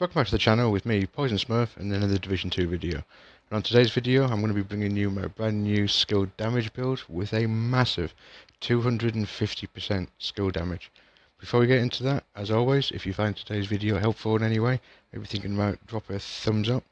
Welcome back to the channel with me, Poison Smurf, and another Division 2 video. And on today's video, I'm going to be bringing you my brand new skill damage build with a massive 250% skill damage. Before we get into that, as always, if you find today's video helpful in any way, maybe thinking about drop a thumbs up.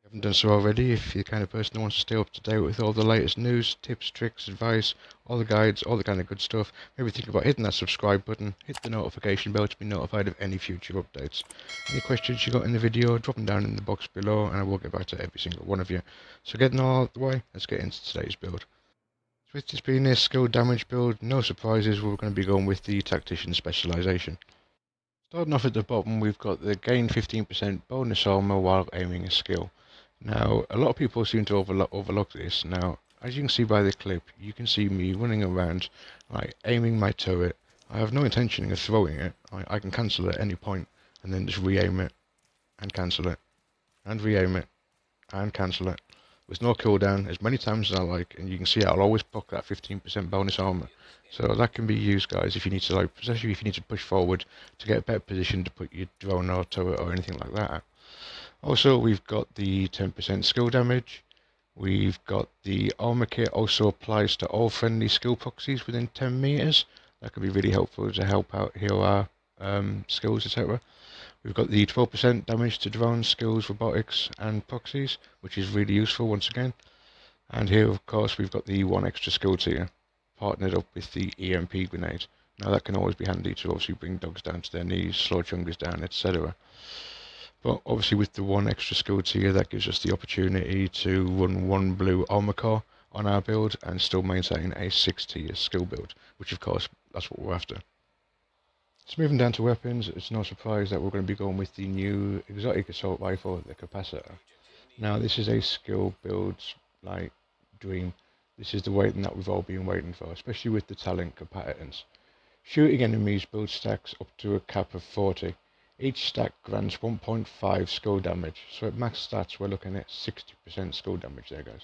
If you haven't done so already, if you're the kind of person who wants to stay up to date with all the latest news, tips, tricks, advice, all the guides, all the kind of good stuff, maybe think about hitting that subscribe button, hit the notification bell to be notified of any future updates. Any questions you got in the video, drop them down in the box below and I will get back to every single one of you. So getting all out the way, let's get into today's build. So with this being a skill damage build, no surprises, we're going to be going with the Tactician specialisation. Starting off at the bottom, we've got the gain 15% bonus armour while aiming a skill. Now, a lot of people seem to overlook this. Now, as you can see by the clip, you can see me running around, like, aiming my turret. I have no intention of throwing it. I can cancel it at any point, and then just re-aim it, and cancel it, and re-aim it, and cancel it. With no cooldown, as many times as I like, and you can see I'll always poke that 15% bonus armour. So that can be used, guys, if you need to, like, especially if you need to push forward to get a better position to put your drone or turret or anything like that. Also, we've got the 10% skill damage. We've got the armor kit also applies to all friendly skill proxies within 10 meters. That can be really helpful to help out heal our skills, etc. We've got the 12% damage to drones, skills, robotics, and proxies, which is really useful once again. And here, of course, we've got the one extra skill tier, partnered up with the EMP grenade. Now that can always be handy to obviously bring dogs down to their knees, slow chungers down, etc. But obviously with the one extra skill tier, that gives us the opportunity to run one blue armor core on our build and still maintain a 6 tier skill build, which of course, that's what we're after. So moving down to weapons, it's no surprise that we're going to be going with the new exotic assault rifle, the Capacitor. Now this is a skill build, like, dream. This is the waiting that we've all been waiting for, especially with the talent competitors. Shooting enemies build stacks up to a cap of 40. Each stack grants 1.5 skill damage, so at max stats we're looking at 60% skill damage there, guys.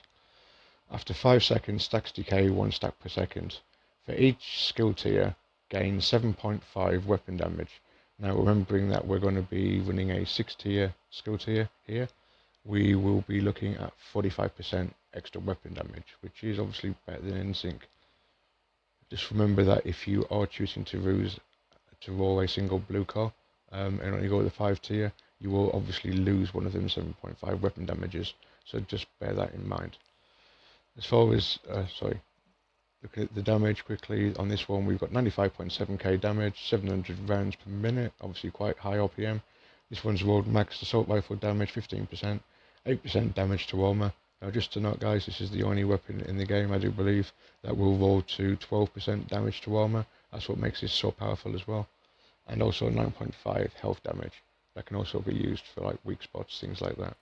After 5 seconds, stacks decay 1 stack per second. For each skill tier, gain 7.5 weapon damage. Now remembering that we're going to be running a 6 tier skill tier here, we will be looking at 45% extra weapon damage, which is obviously better than NSYNC. Just remember that if you are choosing to roll a single blue core, and only go with the 5 tier, you will obviously lose one of them 7.5 weapon damages, so just bear that in mind. As far as, looking at the damage quickly, on this one we've got 95.7k damage, 700 rounds per minute, obviously quite high RPM. This one's rolled max assault rifle damage 15%, 8% damage to armor. Now just to note, guys, this is the only weapon in the game, I do believe, that will roll to 12% damage to armor. That's what makes this so powerful as well. And also 9.5 health damage. That can also be used for like weak spots, things like that.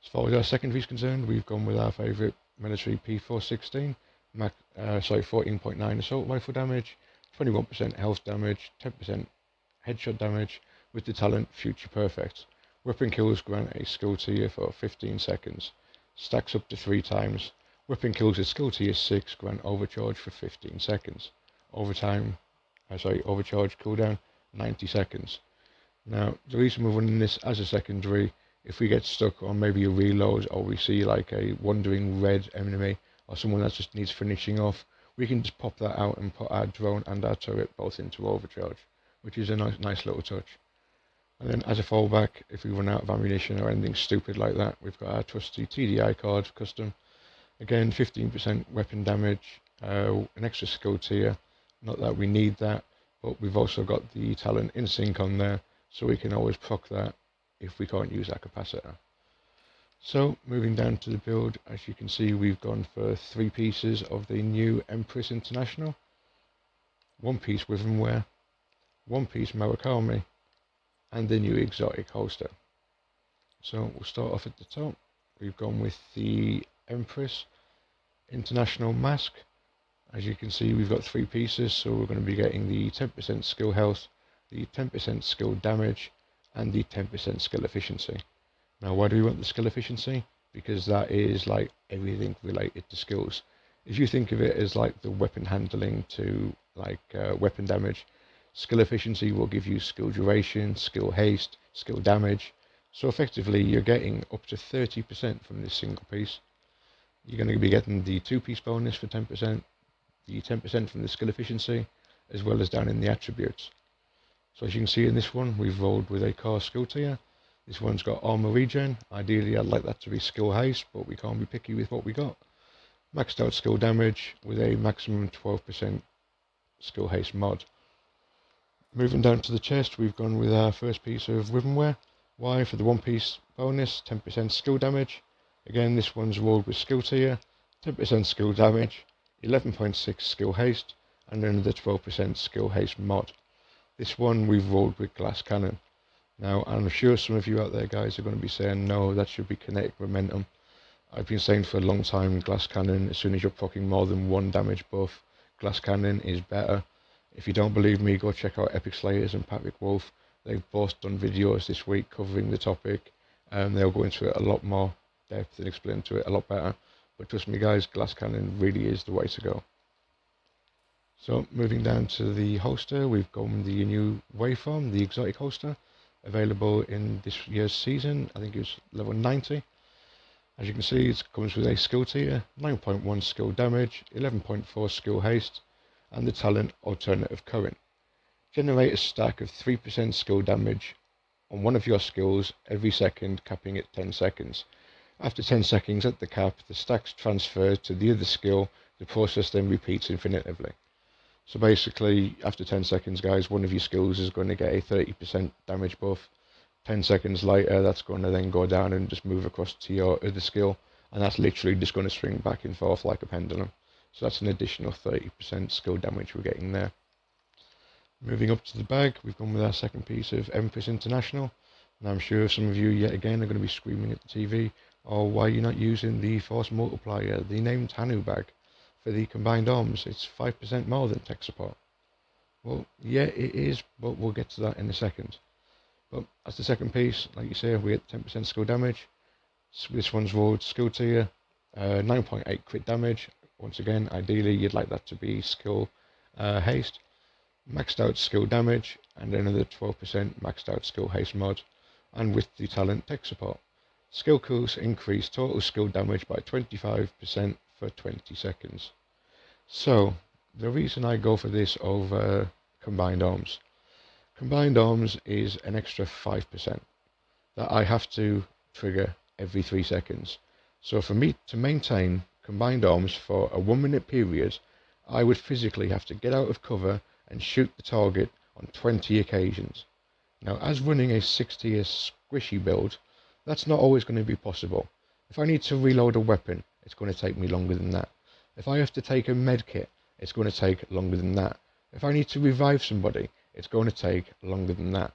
As far as our secondary is concerned, we've gone with our favourite military P416, 14.9 assault rifle damage, 21% health damage, 10% headshot damage, with the talent Future Perfect. Weapon kills grant a skill tier for 15 seconds, stacks up to 3 times. Weapon kills with skill tier 6 grant overcharge for 15 seconds. Overcharge cooldown 90 seconds. Now the reason we're running this as a secondary, if we get stuck on maybe a reload or we see like a wandering red enemy or someone that just needs finishing off, we can just pop that out and put our drone and our turret both into overcharge, which is a nice little touch. And then as a fallback, if we run out of ammunition or anything stupid like that, we've got our trusty TDI card custom. Again, 15% weapon damage, an extra skill tier. Not that we need that, but we've also got the talent NSYNC on there, so we can always proc that if we can't use our Capacitor. So, moving down to the build, as you can see, we've gone for 3 pieces of the new Empress International, 1 piece Withenware, 1 piece Murakami, and the new exotic holster. So, we'll start off at the top. We've gone with the Empress International mask. As you can see, we've got 3 pieces, so we're going to be getting the 10% skill health, the 10% skill damage, and the 10% skill efficiency. Now, why do we want the skill efficiency? Because that is like everything related to skills. If you think of it as like the weapon handling to like weapon damage, Skill efficiency will give you skill duration, skill haste, skill damage. So effectively you're getting up to 30% from this single piece. You're going to be getting the 2-piece bonus for 10%, the 10% from the skill efficiency, as well as down in the attributes. So as you can see in this one, we've rolled with a car skill tier. This one's got armour regen. Ideally I'd like that to be skill haste, but we can't be picky with what we got. Maxed out skill damage with a maximum 12% skill haste mod. Moving down to the chest, we've gone with our first piece of ribbonware. Why? For the 1-piece bonus, 10% skill damage. Again, this one's rolled with skill tier, 10% skill damage, 11.6 skill haste, and another 12% skill haste mod. This one we've rolled with glass cannon. Now, I'm sure some of you out there guys are going to be saying, no, that should be kinetic momentum. I've been saying for a long time, glass cannon, as soon as you're proccing more than 1 damage buff, glass cannon is better. If you don't believe me, go check out Epic Slayers and Patrick Wolf. They've both done videos this week covering the topic, and they'll go into it a lot more depth and explain to it a lot better. But trust me guys, glass cannon really is the way to go. So moving down to the holster, we've gone with the new waveform, the exotic holster, available in this year's season. I think it's level 90. As you can see, it comes with a skill tier, 9.1 skill damage, 11.4 skill haste, and the talent alternative current. Generate a stack of 3% skill damage on one of your skills every second, capping at 10 seconds. After 10 seconds at the cap, the stacks transfer to the other skill. The process then repeats infinitively. So basically, after 10 seconds, guys, one of your skills is going to get a 30% damage buff. 10 seconds later, that's going to then go down and just move across to your other skill, and that's literally just going to swing back and forth like a pendulum. So that's an additional 30% skill damage we're getting there. Moving up to the bag, we've gone with our second piece of Empress International. And I'm sure some of you yet again are going to be screaming at the TV, oh, why are you not using the Force Multiplier, the named Hanu bag, for the combined arms? It's 5% more than tech support. Well, yeah, it is, but we'll get to that in a second. But as the second piece, like you say, we get 10% skill damage. So this one's rolled skill tier, 9.8 crit damage. Once again, ideally you'd like that to be skill haste. Maxed out skill damage, and another 12% maxed out skill haste mod. And with the talent tech support. Skill kills increase total skill damage by 25% for 20 seconds. So, the reason I go for this over combined arms. Combined arms is an extra 5% that I have to trigger every 3 seconds. So for me to maintain combined arms for a 1-minute period, I would physically have to get out of cover and shoot the target on 20 occasions. Now, as running a 6-tier squishy build, that's not always going to be possible. If I need to reload a weapon, it's going to take me longer than that. If I have to take a med kit, it's going to take longer than that. If I need to revive somebody, it's going to take longer than that.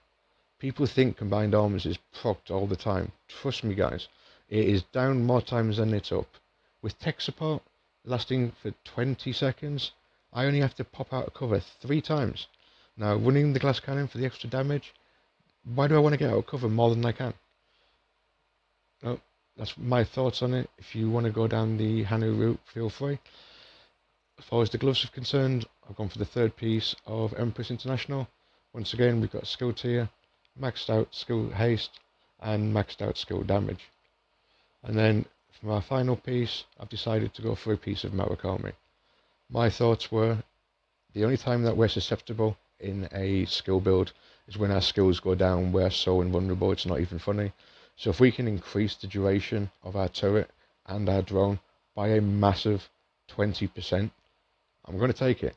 People think combined arms is procced all the time. Trust me guys, it is down more times than it's up. With tech support lasting for 20 seconds, I only have to pop out of cover 3 times. Now, running the glass cannon for the extra damage, why do I want to get out of cover more than I can? Oh, that's my thoughts on it. If you want to go down the Hanu route, feel free. As far as the gloves are concerned, I've gone for the third piece of Empress International. Once again, we've got skill tier, maxed out skill haste, and maxed out skill damage. And then for my final piece, I've decided to go for a piece of Murakami. My thoughts were, the only time that we're susceptible in a skill build is when our skills go down. We're so invulnerable, it's not even funny. So if we can increase the duration of our turret and our drone by a massive 20%, I'm going to take it.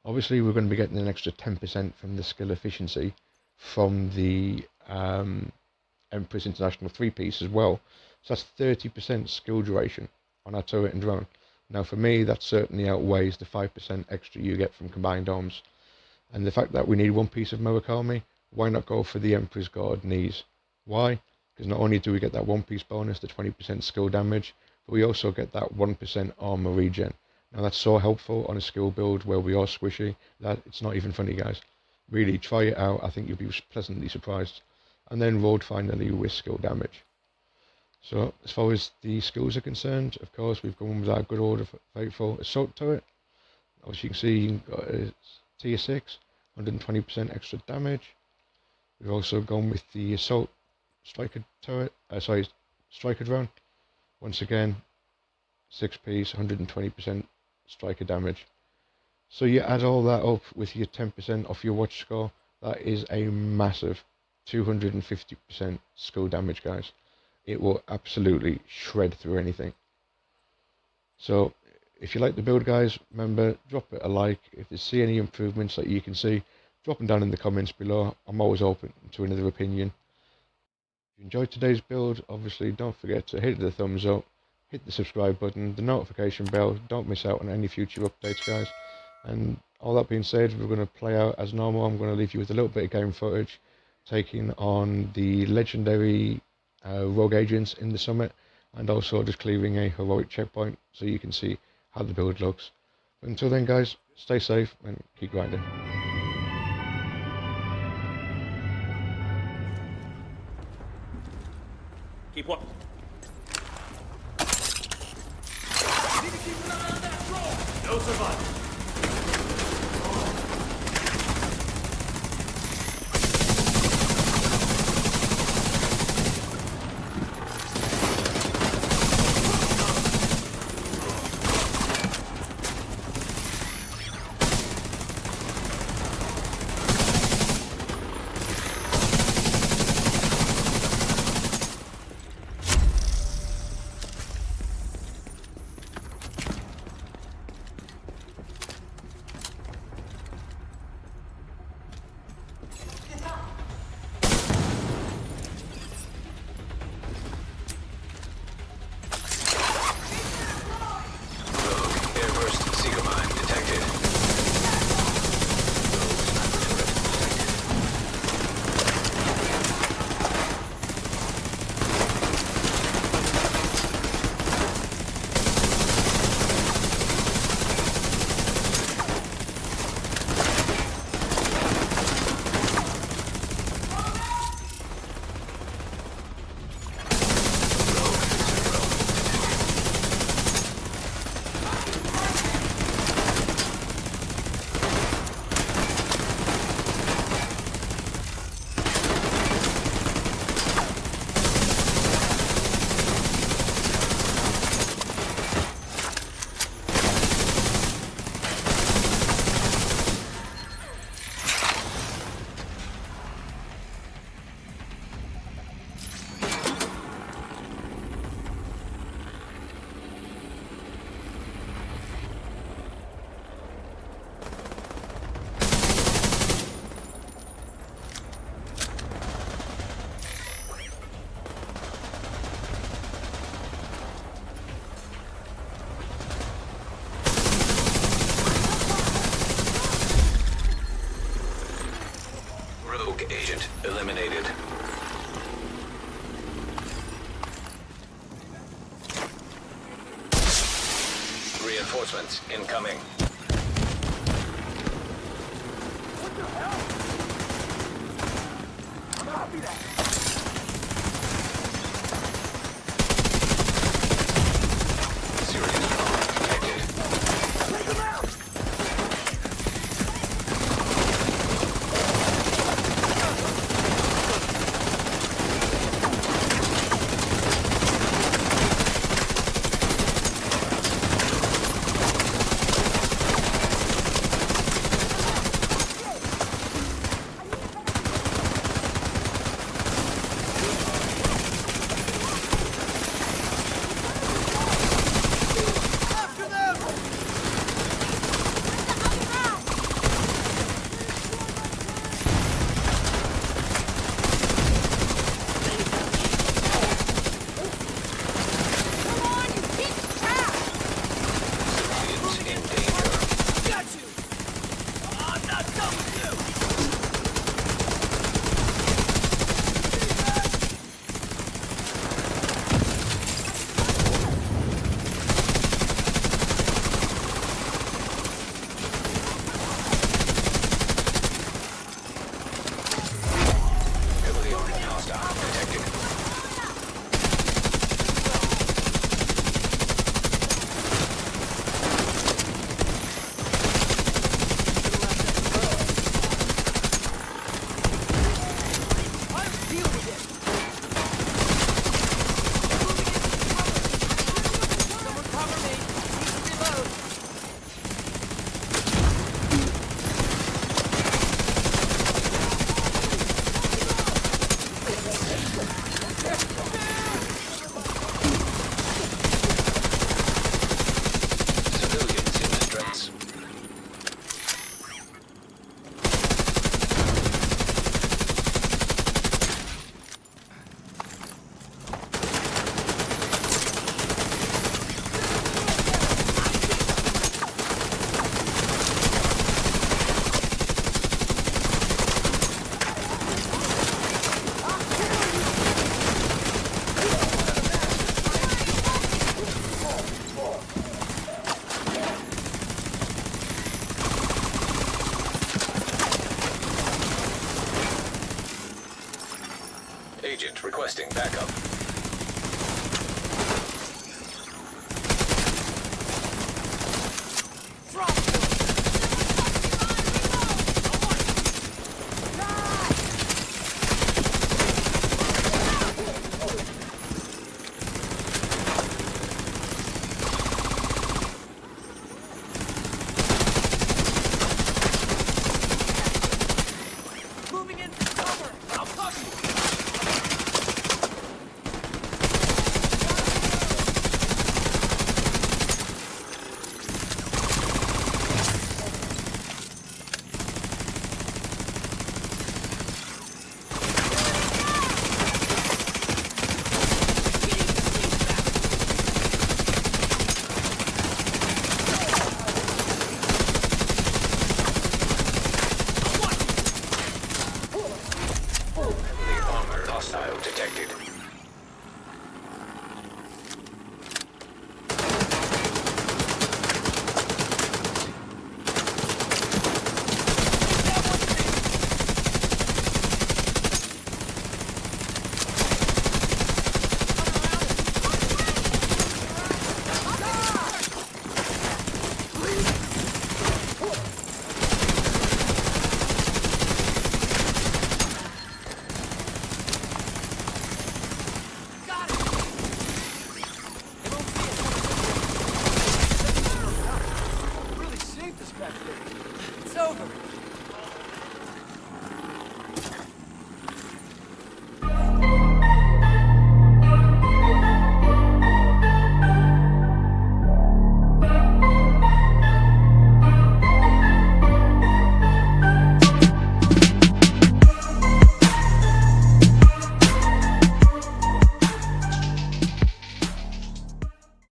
Obviously, we're going to be getting an extra 10% from the skill efficiency from the Empress International 3-piece as well. So that's 30% skill duration on our turret and drone. Now for me, that certainly outweighs the 5% extra you get from combined arms. And the fact that we need 1 piece of Murakami, why not go for the Emperor's Guard knees? Why? Because not only do we get that 1-piece bonus, the 20% skill damage, but we also get that 1% armor regen. Now that's so helpful on a skill build where we are squishy that it's not even funny guys. Really, try it out, I think you'll be pleasantly surprised. And then rolled finally with skill damage. So as far as the skills are concerned, of course we've gone with our good old faithful assault turret. As you can see, you've got a tier 6, 120% extra damage. We've also gone with the assault striker turret, striker drone. Once again, 6 piece, 120% striker damage. So you add all that up with your 10% off your watch score, that is a massive 250% skill damage, guys. It will absolutely shred through anything. So if you like the build, guys, remember, drop it a like. If you see any improvements that you can see, drop them down in the comments below. I'm always open to another opinion. If you enjoyed today's build, obviously don't forget to hit the thumbs up, hit the subscribe button, the notification bell, don't miss out on any future updates, guys. And all that being said, we're going to play out as normal. I'm going to leave you with a little bit of game footage, taking on the legendary rogue agents in the summit, and also just clearing a heroic checkpoint so you can see how the build looks. But until then, guys, stay safe and keep grinding. Keep one. Need to keep an eye on that road. No survivors. Agent eliminated. Reinforcements incoming. What the hell? Copy that. Serious drone detected. Take him out! Requesting backup. Moving in cover. I'll cover you. The armor hostile detected. Got it. They don't see us. Really saved us back there. It's over.